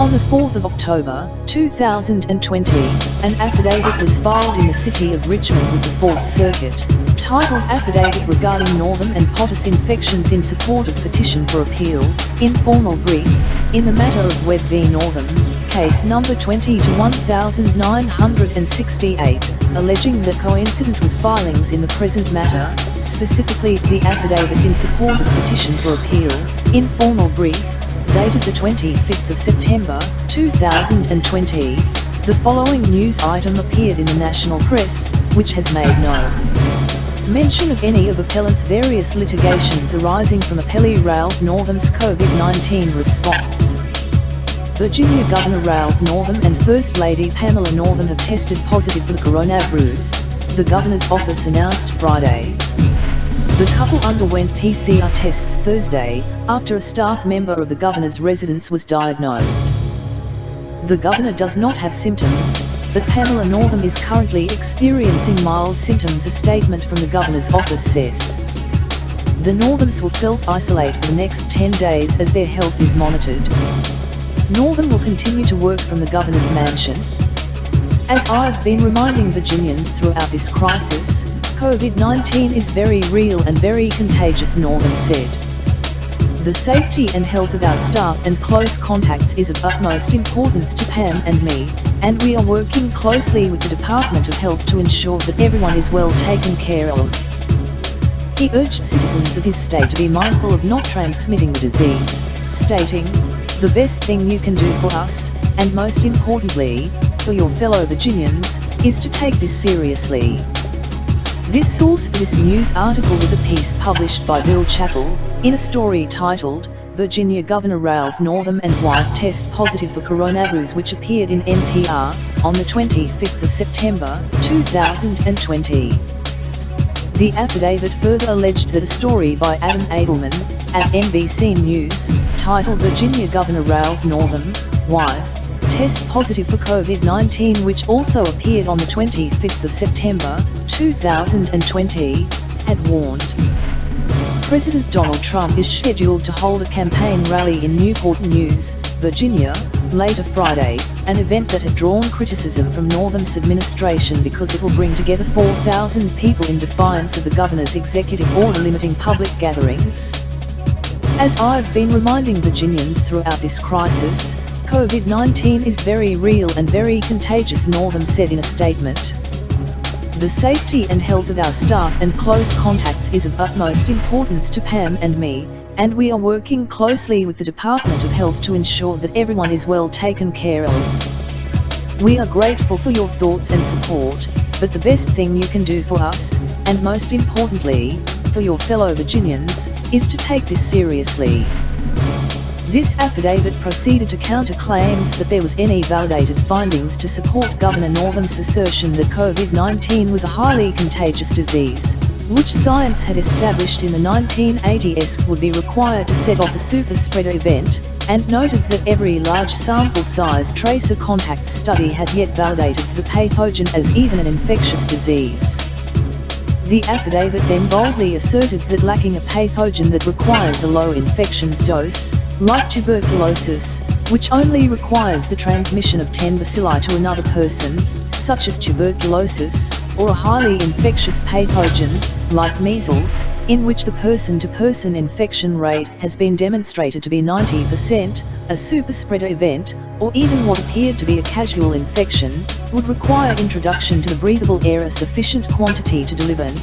On the 4th of October, 2020, an affidavit was filed in the city of Richmond with the 4th Circuit, titled Affidavit Regarding Northern and Potus Infections in Support of Petition for Appeal, Informal Brief, in the matter of Webb v. Northern, case number 20-1968, alleging that coincident with filings in the present matter, specifically the affidavit in support of petition for appeal, informal brief, dated the 25th of September, 2020, the following news item appeared in the national press, which has made no mention of any of appellant's various litigations arising from appellee Ralph Northam's COVID-19 response. Virginia Governor Ralph Northam and First Lady Pamela Northam have tested positive for the coronavirus, the governor's office announced Friday. The couple underwent PCR tests Thursday, after a staff member of the governor's residence was diagnosed. The governor does not have symptoms, but Pamela Northam is currently experiencing mild symptoms, a statement from the governor's office says. The Northams will self-isolate for the next 10 days as their health is monitored. Northam will continue to work from the governor's mansion. As I've been reminding Virginians throughout this crisis, COVID-19 is very real and very contagious, Northam said. The safety and health of our staff and close contacts is of utmost importance to Pam and me, and we are working closely with the Department of Health to ensure that everyone is well taken care of. He urged citizens of his state to be mindful of not transmitting the disease, stating, "The best thing you can do for us, and most importantly, for your fellow Virginians, is to take this seriously." This source for this news article was a piece published by Bill Chappell, in a story titled, Virginia Governor Ralph Northam and Wife Test Positive for Coronavirus, which appeared in NPR, on the 25th of September, 2020. The affidavit further alleged that a story by Adam Edelman, at NBC News, titled Virginia Governor Ralph Northam, Wife, Test Positive for COVID-19, which also appeared on the 25th of September, 2020, had warned. President Donald Trump is scheduled to hold a campaign rally in Newport News, Virginia, later Friday, an event that had drawn criticism from Northam's administration because it will bring together 4,000 people in defiance of the governor's executive order limiting public gatherings. As I've been reminding Virginians throughout this crisis, COVID-19 is very real and very contagious, Northam said in a statement. The safety and health of our staff and close contacts is of utmost importance to Pam and me, and we are working closely with the Department of Health to ensure that everyone is well taken care of. We are grateful for your thoughts and support, but the best thing you can do for us, and most importantly, for your fellow Virginians, is to take this seriously. This affidavit proceeded to counter claims that there was any validated findings to support Governor Northam's assertion that COVID-19 was a highly contagious disease, which science had established in the 1980s would be required to set off a super spreader event, and noted that every large sample size tracer contact study had yet validated the pathogen as even an infectious disease. The affidavit then boldly asserted that lacking a pathogen that requires a low infections dose, like tuberculosis, which only requires the transmission of 10 bacilli to another person, such as tuberculosis, or a highly infectious pathogen, like measles, in which the person-to-person infection rate has been demonstrated to be 90%, a super-spreader event, or even what appeared to be a casual infection, would require introduction to the breathable air a sufficient quantity to deliver an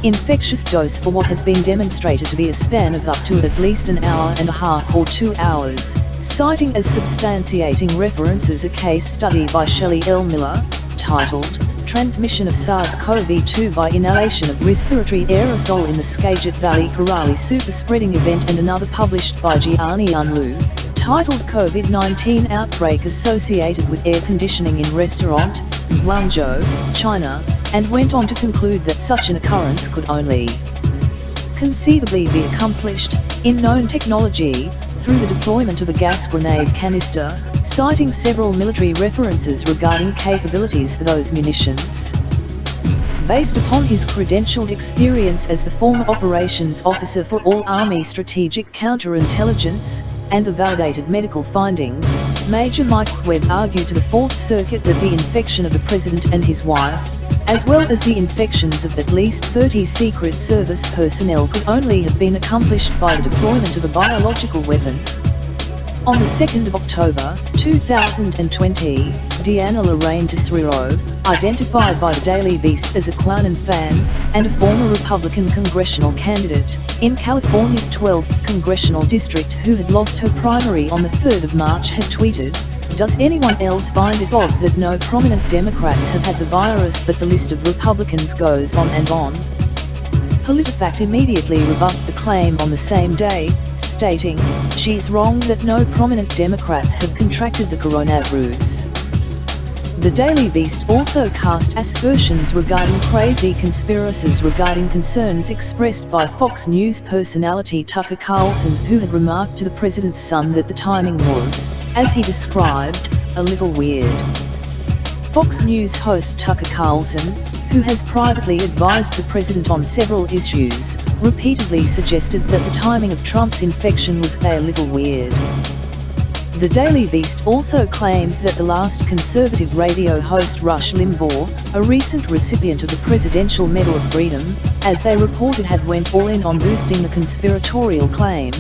infectious dose for what has been demonstrated to be a span of up to at least an hour and a half or 2 hours, citing as substantiating references a case study by Shelley L. Miller, titled, Transmission of SARS-CoV-2 by Inhalation of Respiratory Aerosol in the Skagit Valley Corrali Super Spreading Event, and another published by Gianni Unlu, titled COVID-19 Outbreak Associated with Air Conditioning in Restaurant, Guangzhou, China, and went on to conclude that such an occurrence could only conceivably be accomplished, in known technology, through the deployment of a gas grenade canister, citing several military references regarding capabilities for those munitions. Based upon his credentialed experience as the former operations officer for All Army Strategic Counterintelligence, and the validated medical findings, Major Mike Webb argued to the Fourth Circuit that the infection of the president and his wife, as well as the infections of at least 30 Secret Service personnel, could only have been accomplished by the deployment of a biological weapon. On the 2nd of October, 2020, Deanna Lorraine Tesreiro, identified by the Daily Beast as a Quanon fan, and a former Republican congressional candidate, in California's 12th congressional district who had lost her primary on the 3rd of March, had tweeted, "Does anyone else find it odd that no prominent Democrats have had the virus but the list of Republicans goes on and on?" PolitiFact immediately rebuffed the claim on the same day, stating, "She's wrong that no prominent Democrats have contracted the coronavirus." The Daily Beast also cast aspersions regarding crazy conspiracies regarding concerns expressed by Fox News personality Tucker Carlson, who had remarked to the president's son that the timing was, as he described, a little weird. Fox News host Tucker Carlson, who has privately advised the president on several issues, repeatedly suggested that the timing of Trump's infection was a little weird. The Daily Beast also claimed that the last conservative radio host Rush Limbaugh, a recent recipient of the Presidential Medal of Freedom, as they reported, had went all in on boosting the conspiratorial claim,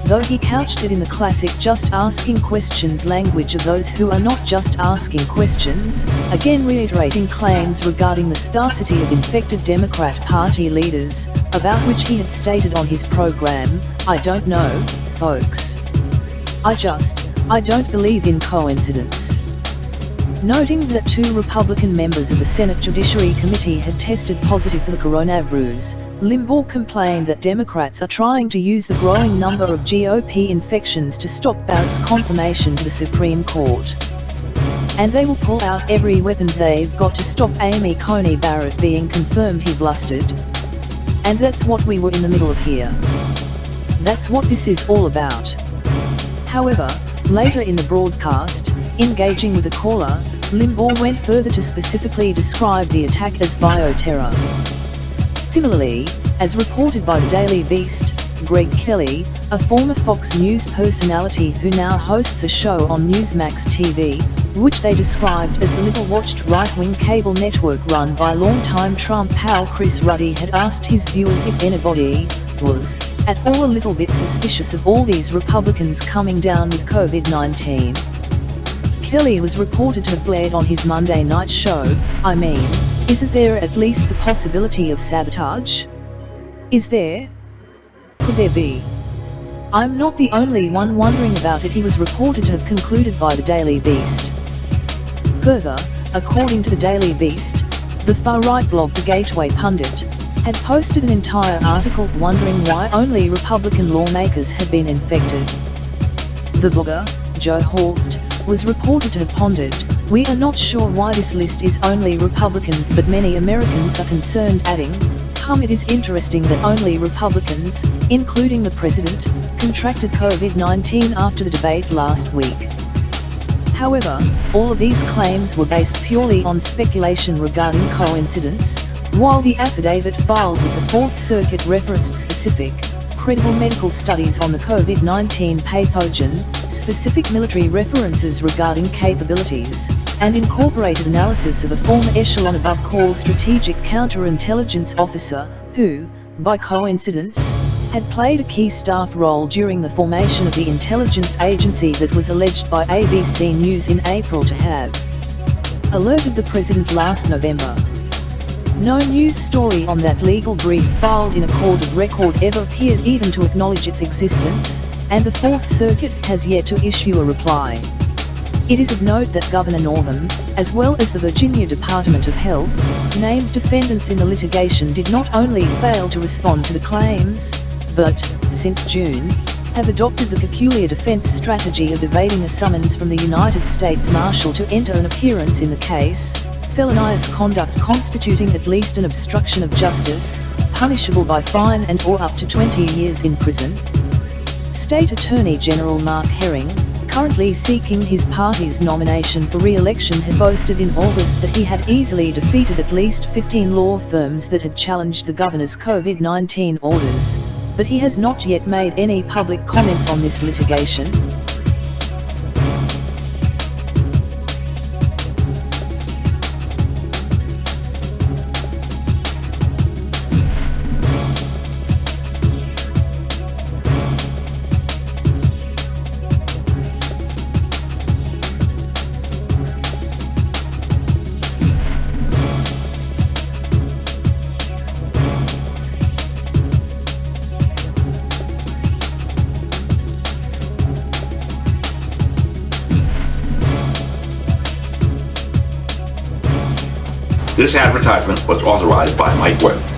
though he couched it in the classic just asking questions language of those who are not just asking questions, again reiterating claims regarding the scarcity of infected Democrat Party leaders, about which he had stated on his program, "I don't know, folks. I don't believe in coincidence." Noting that 2 Republican members of the Senate Judiciary Committee had tested positive for the coronavirus, Limbaugh complained that Democrats are trying to use the growing number of GOP infections to stop Barrett's confirmation to the Supreme Court. "And they will pull out every weapon they've got to stop Amy Coney Barrett being confirmed," he blustered. "And that's what we were in the middle of here. That's what this is all about." However, later in the broadcast, engaging with a caller, Limbaugh went further to specifically describe the attack as bioterror. Similarly, as reported by the Daily Beast, Greg Kelly, a former Fox News personality who now hosts a show on Newsmax TV, which they described as the little-watched right-wing cable network run by longtime Trump pal Chris Ruddy, had asked his viewers if anybody was at all a little bit suspicious of all these Republicans coming down with COVID-19. Kelly was reported to have blared on his Monday night show, "I mean, isn't there at least the possibility of sabotage? Is there? Could there be? I'm not the only one wondering about it," he was reported to have concluded by the Daily Beast. Further, according to the Daily Beast, the far-right blog The Gateway Pundit had posted an entire article wondering why only Republican lawmakers had been infected. The blogger, Joe Hort, was reported to have pondered, "We are not sure why this list is only Republicans, but many Americans are concerned," adding, "It is interesting that only Republicans, including the president, contracted COVID-19 after the debate last week." However, all of these claims were based purely on speculation regarding coincidence, while the affidavit filed with the Fourth Circuit referenced specific, credible medical studies on the COVID-19 pathogen, specific military references regarding capabilities, and incorporated analysis of a former echelon above call strategic counterintelligence officer, who, by coincidence, had played a key staff role during the formation of the intelligence agency that was alleged by ABC News in April to have alerted the president last November. No news story on that legal brief filed in a court of record ever appeared even to acknowledge its existence, and the Fourth Circuit has yet to issue a reply. It is of note that Governor Northam, as well as the Virginia Department of Health, named defendants in the litigation, did not only fail to respond to the claims, but, since June, have adopted the peculiar defense strategy of evading a summons from the United States Marshal to enter an appearance in the case, felonious conduct constituting at least an obstruction of justice, punishable by fine and/or up to 20 years in prison. State Attorney General Mark Herring, currently seeking his party's nomination for re-election, had boasted in August that he had easily defeated at least 15 law firms that had challenged the governor's COVID-19 orders, but he has not yet made any public comments on this litigation. This advertisement was authorized by Mike Webb.